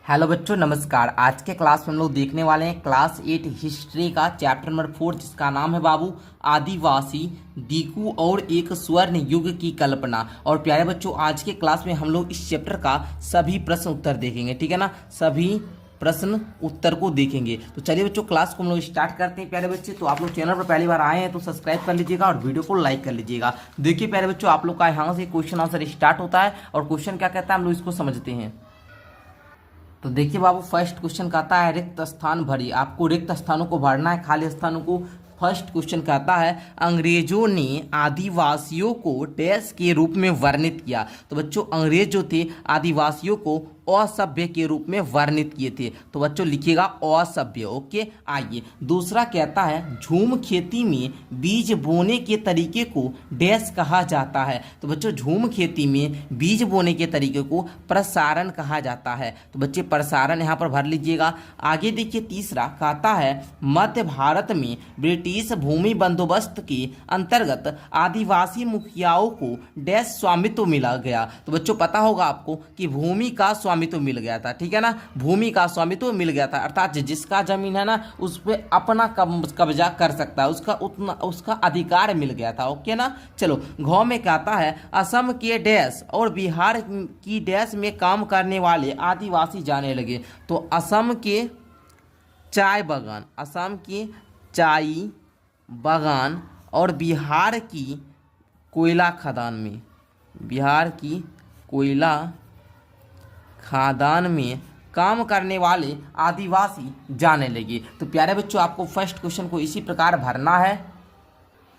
Hello बच्चों, नमस्कार। आज के क्लास में हम लोग देखने वाले हैं क्लास 8 हिस्ट्री का चैप्टर नंबर 4, जिसका नाम है बाबू आदिवासी डीकू और एक स्वर्ण युग की कल्पना। और प्यारे बच्चों, आज के क्लास में हम लोग इस चैप्टर का सभी प्रश्न उत्तर देखेंगे, ठीक है ना। सभी प्रश्न उत्तर को देखेंगे। तो चलिए बच्चों, क्लास को हम लोग स्टार्ट करते हैं। प्यारे बच्चे, तो आप लोग चैनल पर पहली बार आए हैं तो सब्सक्राइब कर लीजिएगा और वीडियो को लाइक कर लीजिएगा। देखिए प्यारे बच्चों, आप लोग का यहाँ से क्वेश्चन आंसर स्टार्ट होता है और क्वेश्चन क्या कहता है हम लोग इसको समझते हैं। तो देखिए बाबू, फर्स्ट क्वेश्चन कहता है रिक्त स्थान भरिए। आपको रिक्त स्थानों को भरना है, खाली स्थानों को। फर्स्ट क्वेश्चन कहता है अंग्रेजों ने आदिवासियों को डैश के रूप में वर्णित किया। तो बच्चों, अंग्रेज जो थे आदिवासियों को असभ्य के रूप में वर्णित किए थे। तो बच्चों लिखिएगा असभ्य। ओके, आइए दूसरा कहता है झूम खेती में बीज बोने के तरीके को डैश कहा जाता है। तो बच्चों, झूम खेती में बीज बोने के तरीके को प्रसारण कहा जाता है। तो बच्चे प्रसारण यहाँ पर भर लीजिएगा। आगे देखिए, तीसरा कहता है मध्य भारत में ब्रिटिश भूमि बंदोबस्त के अंतर्गत आदिवासी मुखियाओं को डैश स्वामित्व मिला गया। तो बच्चों पता होगा आपको कि भूमि का स्वामित्व मिल गया था, ठीक है ना। भूमि का स्वामित्व मिल गया था, अर्थात जिसका जमीन है ना उस पर अपना कब्जा कर सकता है, उसका अधिकार मिल गया था। ओके ना। चलो, घ में कहता है असम के डैश और बिहार की डैश में काम करने वाले आदिवासी जाने लगे। तो असम के चाय बागान, असम की चाय बागान और बिहार की कोयला खदान में, बिहार की कोयला खादान में काम करने वाले आदिवासी जाने लगे। तो प्यारे बच्चों, आपको फर्स्ट क्वेश्चन को इसी प्रकार भरना है।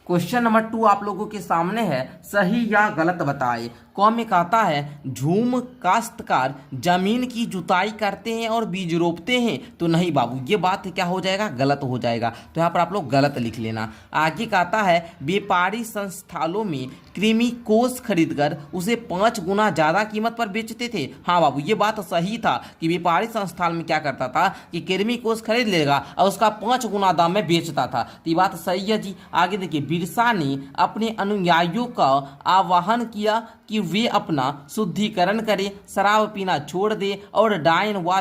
क्वेश्चन नंबर 2 आप लोगों के सामने है, सही या गलत बताएं। क में कहता है झूम काश्तकार जमीन की जुताई करते हैं और बीज रोपते हैं। तो नहीं बाबू, ये बात क्या हो जाएगा, गलत हो जाएगा। तो यहाँ पर आप लोग गलत लिख लेना। आगे कहता है व्यापारी संस्थानों में कृमि कोष खरीदकर उसे 5 गुना ज़्यादा कीमत पर बेचते थे। हाँ बाबू, ये बात सही था कि व्यापारी संस्थान में क्या करता था कि कृमि कोष खरीद लेगा और उसका 5 गुना दाम में बेचता था। तो ये बात सही है जी। आगे देखिए, बिरसा ने अपने अनुयायियों का आह्वान किया कि वे अपना शुद्धिकरण करें, शराब पीना छोड़ दे और डायन व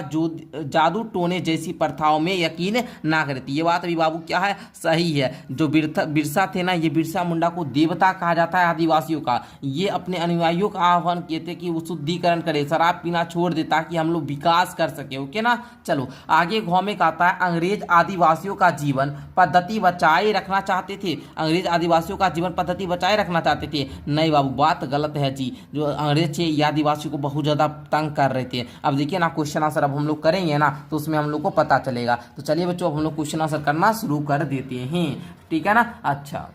जादू टोने जैसी प्रथाओं में यकीन ना करें। ये बात भी बाबू क्या है, सही है। जो बिरसा थे ना, ये बिरसा मुंडा को देवता कहा जाता है आदिवासियों का। ये अपने अनुयायियों का आह्वान किए थे कि वो शुद्धिकरण करे, शराब पीना छोड़ दे ताकि हम लोग विकास कर सके। ओके ना। चलो आगे घ में कहता है अंग्रेज आदिवासियों का जीवन पद्धति बचाए रखना चाहते थे। अंग्रेज आदिवासियों का जीवन पद्धति बचाए रखना चाहते थे। नहीं बाबू, बात गलत है जी। जो अंग्रेज थे ये आदिवासियों को बहुत ज़्यादा तंग कर रहे थे। अब देखिए ना, क्वेश्चन आंसर अब हम लोग करेंगे ना तो उसमें हम लोग को पता चलेगा। तो चलिए बच्चों, अब हम लोग क्वेश्चन आंसर करना शुरू कर देते हैं, ठीक है ना। अच्छा,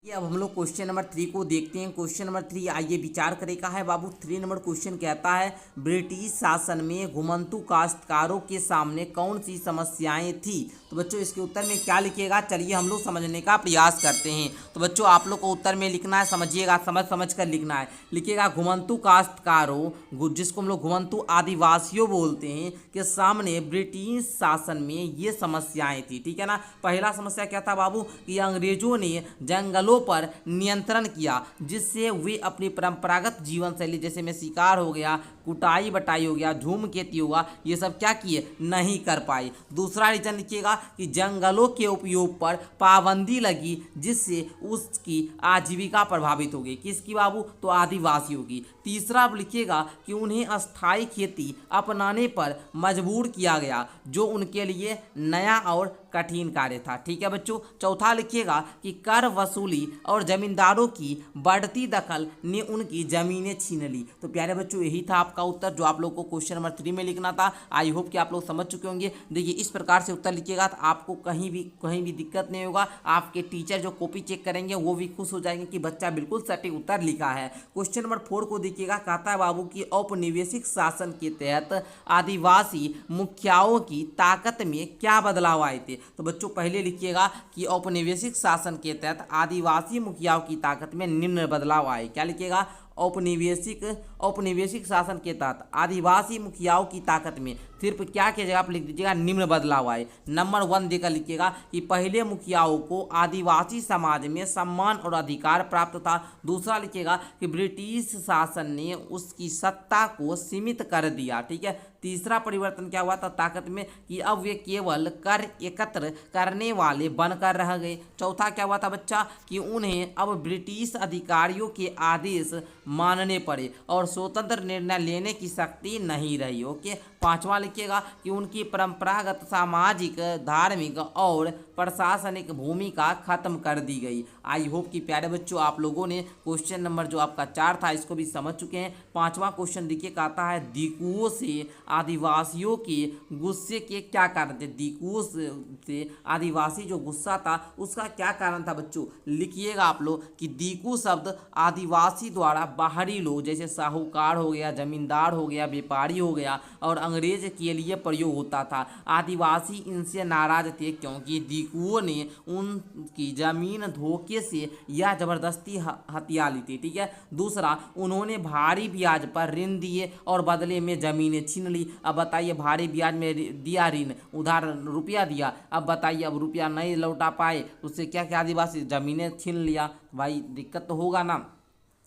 ये अब हम लोग क्वेश्चन नंबर 3 को देखते हैं। क्वेश्चन नंबर 3 आइए विचार करेगा है बाबू। 3 नंबर क्वेश्चन कहता है ब्रिटिश शासन में घुमंतु काश्तकारों के सामने कौन सी समस्याएं थी। तो बच्चों इसके उत्तर में क्या लिखिएगा, चलिए हम लोग समझने का प्रयास करते हैं। तो बच्चों आप लोग को उत्तर में लिखना है, समझिएगा, समझ कर लिखना है। लिखिएगा घुमंतु काश्तकारों, जिसको हम लोग घुमंतु आदिवासियों बोलते हैं, के सामने ब्रिटिश शासन में ये समस्याएं थी, ठीक है ना। पहला समस्या क्या था बाबू कि अंग्रेजों ने जंगलों पर नियंत्रण किया, जिससे वे अपनी परंपरागत जीवन शैली जैसे में शिकार हो गया, कुटाई बटाई हो गया, झूम खेती होगा, ये सब क्या किए, नहीं कर पाए। दूसरा रीजन लिखिएगा कि जंगलों के उपयोग पर पाबंदी लगी, जिससे उसकी आजीविका प्रभावित हो गई। किसकी बाबू, तो आदिवासियों की। तीसरा लिखिएगा कि उन्हें अस्थाई खेती अपनाने पर मजबूर किया गया, जो उनके लिए नया और कठिन कार्य था, ठीक है बच्चों। चौथा लिखिएगा कि कर वसूली और जमींदारों की बढ़ती दखल ने उनकी जमीनें छीन ली। तो प्यारे बच्चों, यही था आपका उत्तर जो आप लोग को क्वेश्चन नंबर 3 में लिखना था। आई होप कि आप लोग समझ चुके होंगे। देखिए इस प्रकार से उत्तर लिखिएगा तो आपको कहीं भी दिक्कत नहीं होगा। आपके टीचर जो कॉपी चेक करेंगे वो भी खुश हो जाएंगे कि बच्चा बिल्कुल सटीक उत्तर लिखा है। क्वेश्चन नंबर 4 को देखिएगा, कहता है बाबू की औपनिवेशिक शासन के तहत आदिवासी मुखियाओं की ताकत में क्या बदलाव आए थे। तो बच्चों पहले लिखिएगा कि औपनिवेशिक शासन के तहत आदिवासी मुखियाओं की ताकत में निम्न बदलाव आए। क्या लिखिएगा, औपनिवेशिक शासन के तहत आदिवासी मुखियाओं की ताकत में सिर्फ क्या की जगह आप लिख दीजिएगा निम्न बदलाव आए। नंबर 1 देकर लिखिएगा कि पहले मुखियाओं को आदिवासी समाज में सम्मान और अधिकार प्राप्त था। दूसरा लिखिएगा कि ब्रिटिश शासन ने उसकी सत्ता को सीमित कर दिया। ठीक है। तीसरा परिवर्तन क्या हुआ था ताकत में कि अब वे केवल कर एकत्र करने वाले बनकर रह गए। चौथा क्या हुआ था बच्चा कि उन्हें अब ब्रिटिश अधिकारियों के आदेश मानने पड़े और स्वतंत्र निर्णय लेने की शक्ति नहीं रही। ओके। पांचवा लिखिएगा कि उनकी परंपरागत सामाजिक, धार्मिक और प्रशासनिक भूमिका खत्म कर दी गई। आई होप कि प्यारे बच्चों आप लोगों ने क्वेश्चन नंबर जो आपका 4 था इसको भी समझ चुके हैं। पांचवा क्वेश्चन देखिए कहता है दिकुओं से आदिवासियों के गुस्से के क्या कारण थे। दिकुओं से आदिवासी जो गुस्सा था उसका क्या कारण था बच्चों, लिखिएगा आप लोग कि दिकु शब्द आदिवासी द्वारा बाहरी लोग जैसे साहूकार हो गया, जमींदार हो गया, व्यापारी हो गया और अंग्रेज के लिए प्रयोग होता था। आदिवासी इनसे नाराज थे क्योंकि दिकुओं ने उनकी जमीन धोखे से या जबरदस्ती हथिया ली थी। ठीक है। दूसरा, उन्होंने भारी ब्याज पर ऋण दिए और बदले में जमीनें छीन ली। अब बताइए भारी ब्याज में दिया ऋण, उधार रुपया दिया, अब बताइए अब रुपया नहीं लौटा पाए, उससे क्या क्या आदिवासी जमीनें छीन लिया। भाई दिक्कत तो होगा ना।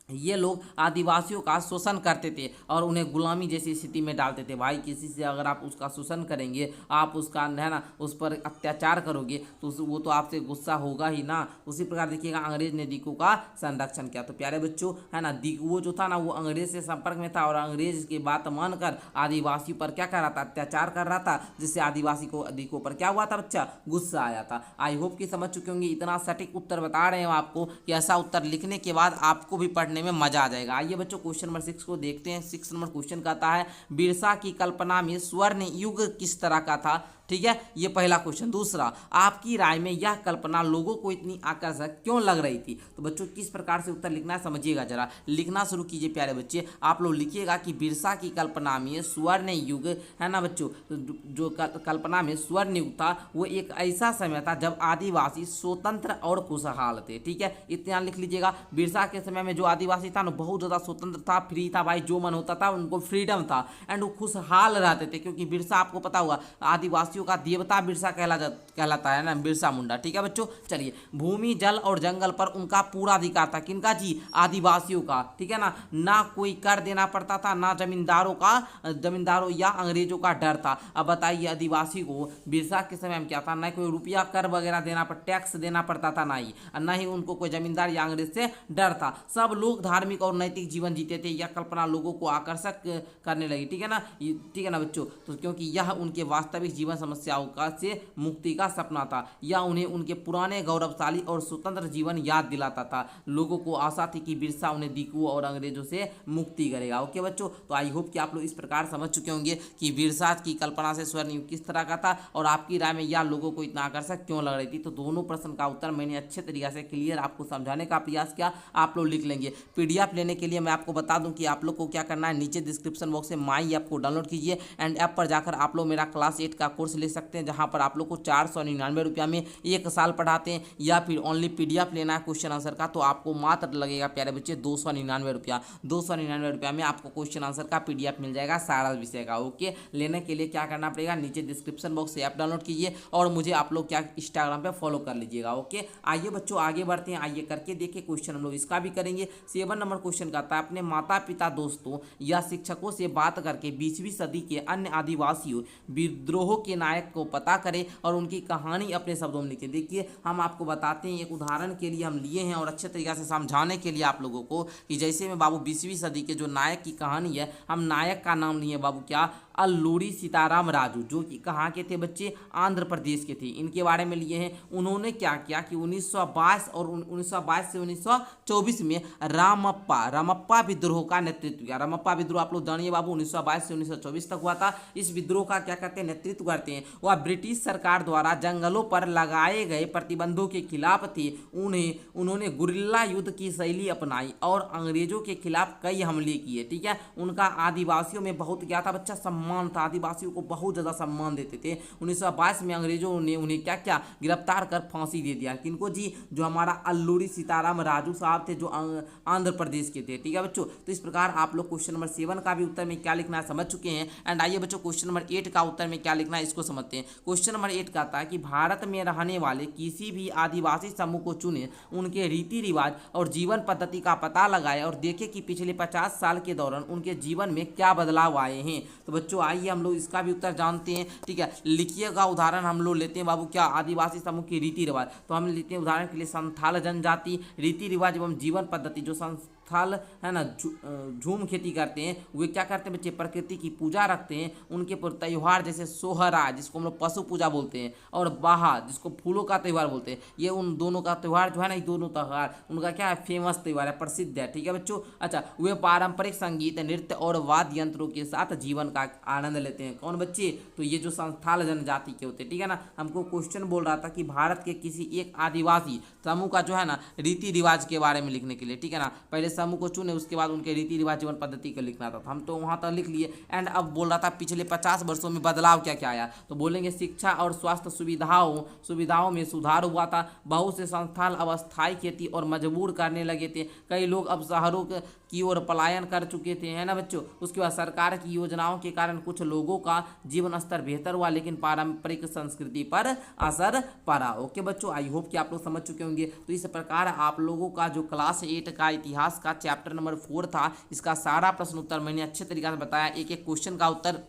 ये लोग आदिवासियों का शोषण करते थे और उन्हें गुलामी जैसी स्थिति में डालते थे। भाई किसी से अगर आप उसका शोषण करेंगे, आप उसका है ना उस पर अत्याचार करोगे तो वो तो आपसे गुस्सा होगा ही ना। उसी प्रकार देखिएगा अंग्रेज ने दिकु का संरक्षण किया। तो प्यारे बच्चों है ना वो जो था ना वो अंग्रेज से संपर्क में था और अंग्रेज की बात मानकर आदिवासी पर क्या कर रहा था, अत्याचार कर रहा था, जिससे आदिवासी को दिकु पर क्या हुआ था बच्चा, गुस्सा आया था। आई होप कि समझ चुके होंगे। इतना सटीक उत्तर बता रहे हैं आपको कि ऐसा उत्तर लिखने के बाद आपको भी पढ़ने में मजा आ जाएगा। आइए बच्चों क्वेश्चन नंबर 6 को देखते हैं। 6 नंबर क्वेश्चन कहता है बिरसा की कल्पना में स्वर्ण युग किस तरह का था। ठीक है, ये पहला क्वेश्चन। दूसरा, आपकी राय में यह कल्पना लोगों को इतनी आकर्षक क्यों लग रही थी। तो बच्चों किस प्रकार से उत्तर लिखना है समझिएगा जरा, लिखना शुरू कीजिए प्यारे बच्चे। आप लोग लिखिएगा कि बिरसा की कल्पना में स्वर्ण युग है ना बच्चों, जो कल्पना में स्वर्ण युग था वो एक ऐसा समय था जब आदिवासी स्वतंत्र और खुशहाल थे। ठीक है, इतना लिख लीजिएगा। बिरसा के समय में जो आदिवासी था ना बहुत ज़्यादा स्वतंत्र था, फ्री था। भाई जो मन होता था उनको फ्रीडम था एंड वो खुशहाल रहते थे क्योंकि बिरसा आपको पता हुआ आदिवासी का देवता बिरसा कहलाता है ना, बिरसा मुंडा। ठीक है बच्चों। चलिए, भूमि, जल और जंगल पर उनका पूरा अधिकार था। किनका जी, आदिवासियों का। ठीक है ना कोई कर देना पड़ता था, ना जमींदारों या अंग्रेजों का डर था। अब बताइए आदिवासी को बिरसा के समय में क्या था, ना कोई रुपया कर वगैरह देना टैक्स देना पड़ता था, ना ही उनको कोई जमींदार या अंग्रेज से डर था। सब लोग धार्मिक और नैतिक जीवन जीते थे। यह कल्पना लोगों को आकर्षक करने लगी। ठीक है ना बच्चों। तो क्योंकि यह उनके वास्तविक जीवन समस्याओं का से मुक्ति का सपना था, या उन्हें उनके पुराने गौरवशाली और स्वतंत्र जीवन याद दिलाता था। लोगों को आशा थी कि बिरसा उन्हें दिकु और अंग्रेजों से मुक्ति करेगा। ओके बच्चों, तो आई होप कि आप लोग इस प्रकार समझ चुके होंगे कि बिरसा की कल्पना से स्वर्ण युग किस तरह का था और आपकी राय में यह लोगों को इतना आकर्षक क्यों लग रही थी। तो दोनों प्रश्न का उत्तर मैंने अच्छे तरीके से क्लियर आपको समझाने का प्रयास किया। आप लोग लिख लेंगे। पीडीएफ लेने के लिए मैं आपको बता दूं कि आप लोग को क्या करना है, नीचे डिस्क्रिप्शन बॉक्स से माई ऐप को डाउनलोड कीजिए एंड ऐप पर जाकर आप लोग मेरा क्लास 8 का कोर्स ले सकते हैं, जहां पर आप लोग को 499 रुपया में 1 साल पढ़ाते हैं। या फिर ओनली पीडीएफ लेना है क्वेश्चन आंसर का तो आपको मात्र लगेगा प्यारे बच्चे 299 रुपया। 299 रुपया में आपको क्वेश्चन आंसर का पीडीएफ मिल जाएगा सारा विषय का। ओके, लेने के लिए क्या करना पड़ेगा, नीचे डिस्क्रिप्शन बॉक्स से ऐप डाउनलोड कीजिए और मुझे आप लोग क्या इंस्टाग्राम पे फॉलो कर लीजिएगा। ओके, आइए बच्चों आगे बढ़ते हैं। आइए करके देखिए क्वेश्चन हम लोग इसका भी करेंगे। 7 नंबर क्वेश्चन कहता है अपने माता पिता, दोस्तों या शिक्षकों से बात करके 20वीं सदी के अन्य आदिवासियों विद्रोह के नायक को पता करें और उनकी कहानी अपने शब्दों में लिखें। देखिए हम आपको बताते हैं, एक उदाहरण के लिए हम लिए हैं और अच्छे तरीके से समझाने के लिए आप लोगों को कि जैसे में बाबू 20वीं सदी के जो नायक की कहानी है, हम नायक का नाम लिए बाबू क्या, अल्लूरी सीताराम राजू, जो कि कहाँ के थे बच्चे, आंध्र प्रदेश के थे। इनके बारे में लिए हैं। उन्होंने क्या किया कि 1922 और 1922 से 1924 में रामप्पा विद्रोह का नेतृत्व किया। रामप्पा विद्रोह आप लोग जानिए बाबू 1922 से 1924 तक हुआ था। इस विद्रोह का क्या करते हैं, नेतृत्व करते हैं। वह ब्रिटिश सरकार द्वारा जंगलों पर लगाए गए प्रतिबंधों के खिलाफ थे। उन्होंने गुरिल्ला युद्ध की शैली अपनाई और अंग्रेजों के खिलाफ कई हमले किए। ठीक है, उनका आदिवासियों में बहुत क्या था बच्चा, सम्मान सम्मान था, आदिवासियों को बहुत ज़्यादा सम्मान देते थे। 1922 में अंग्रेजों ने उन्हें क्या क्या गिरफ्तार कर फांसी दे दिया। किनको जी? जो हमारा अल्लूरी सीताराम राजू साहब थे, जो आंध्र प्रदेश के थे। ठीक है बच्चों, तो इस प्रकार आप लोग क्वेश्चन नंबर 7 का भी उत्तर में क्या लिखना है समझ चुके हैं। एंड आइए बच्चों क्वेश्चन नंबर 8 का उत्तर में क्या लिखना है इसको समझते हैं। क्वेश्चन नंबर 8 का था कि भारत में रहने वाले किसी भी आदिवासी समूह को चुने, उनके रीति रिवाज और जीवन पद्धति का पता लगाए और देखे कि पिछले 50 साल के दौरान उनके जीवन में क्या बदलाव आए हैं। तो बच्चों आइए हम लोग इसका भी उत्तर जानते हैं। ठीक है, लिखिएगा उदाहरण हम लोग लेते हैं बाबू, क्या आदिवासी समूह के रीति रिवाज। तो हम लेते हैं उदाहरण के लिए संथाल जनजाति, रीति रिवाज एवं जीवन पद्धति। जो संथाल है ना, झूम खेती करते हैं, वे क्या करते हैं बच्चे? प्रकृति की पूजा रखते हैं। उनके त्यौहार जैसे सोहरा, जिसको हम लोग पशु पूजा बोलते हैं, और बाहा, जिसको फूलों का त्यौहार बोलते हैं, ये उन दोनों का त्यौहार जो है ना, ये दोनों त्यौहार उनका क्या है? फेमस त्यौहार है, प्रसिद्ध है। ठीक है बच्चों, अच्छा, वे पारंपरिक संगीत, नृत्य और वाद्य यंत्रों के साथ जीवन का आनंद लेते हैं। कौन बच्चे? तो ये जो संथाल जनजाति के होते हैं। ठीक है ना, हमको क्वेश्चन बोल रहा था कि भारत के किसी एक आदिवासी समूह का जो है ना रीति रिवाज के बारे में लिखने के लिए। ठीक है ना, पहले समूह को चुने, उसके बाद उनके रीति रिवाज जीवन पद्धति को लिखना था। हम तो वहाँ तक लिख लिए। एंड अब बोल रहा था पिछले 50 वर्षों में बदलाव क्या क्या आया। तो बोलेंगे शिक्षा और स्वास्थ्य सुविधाओं में सुधार हुआ था। बहुत से संस्थान अब अस्थायी खेती और मजबूर करने लगे थे। कई लोग अब शहरों की ओर पलायन कर चुके थे, है ना बच्चों। उसके बाद सरकार की योजनाओं के कारण कुछ लोगों का जीवन स्तर बेहतर हुआ, लेकिन पारंपरिक संस्कृति पर असर पड़ा। ओके बच्चों, आई होप कि आप लोग समझ चुके होंगे। तो इस प्रकार आप लोगों का जो क्लास 8 का इतिहास का चैप्टर नंबर 4 था, इसका सारा प्रश्न उत्तर मैंने अच्छे तरीके से बताया। एक एक क्वेश्चन का उत्तर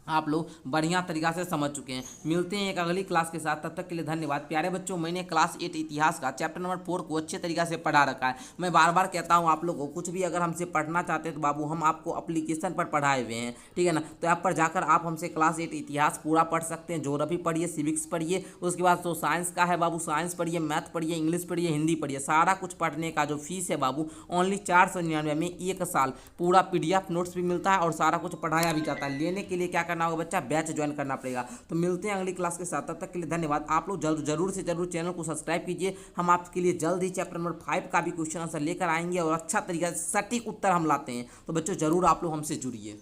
आप लोग बढ़िया तरीक़ा से समझ चुके हैं। मिलते हैं एक अगली क्लास के साथ, तब तक के लिए धन्यवाद। प्यारे बच्चों, मैंने क्लास 8 इतिहास का चैप्टर नंबर 4 को अच्छे तरीक़ा से पढ़ा रखा है। मैं बार बार कहता हूं आप लोगों को, कुछ भी अगर हमसे पढ़ना चाहते हैं तो बाबू हम आपको एप्लीकेशन पर पढ़ाए हुए हैं। ठीक है ना, तो ऐप पर जाकर आप हमसे क्लास 8 इतिहास पूरा पढ़ सकते हैं। ज्योग्राफी पढ़िए, सिविक्स पढ़िए, उसके बाद तो साइंस का है बाबू, साइंस पढ़िए, मैथ पढ़िए, इंग्लिश पढ़िए, हिंदी पढ़िए। सारा कुछ पढ़ने का जो फीस है बाबू ओनली 499 में 1 साल पूरा PDF नोट्स भी मिलता है और सारा कुछ पढ़ाया भी जाता है। लेने के लिए क्या करना होगा बच्चा? बैच ज्वाइन करना पड़ेगा। तो मिलते हैं अगली क्लास के साथ, तब तक के लिए धन्यवाद। आप लोग जरूर से जरूर चैनल को सब्सक्राइब कीजिए। हम आपके लिए जल्द ही चैप्टर नंबर 5 का भी क्वेश्चन आंसर लेकर आएंगे और अच्छा तरीका से सटीक उत्तर हम लाते हैं। तो बच्चों जरूर आप लोग हमसे जुड़िए।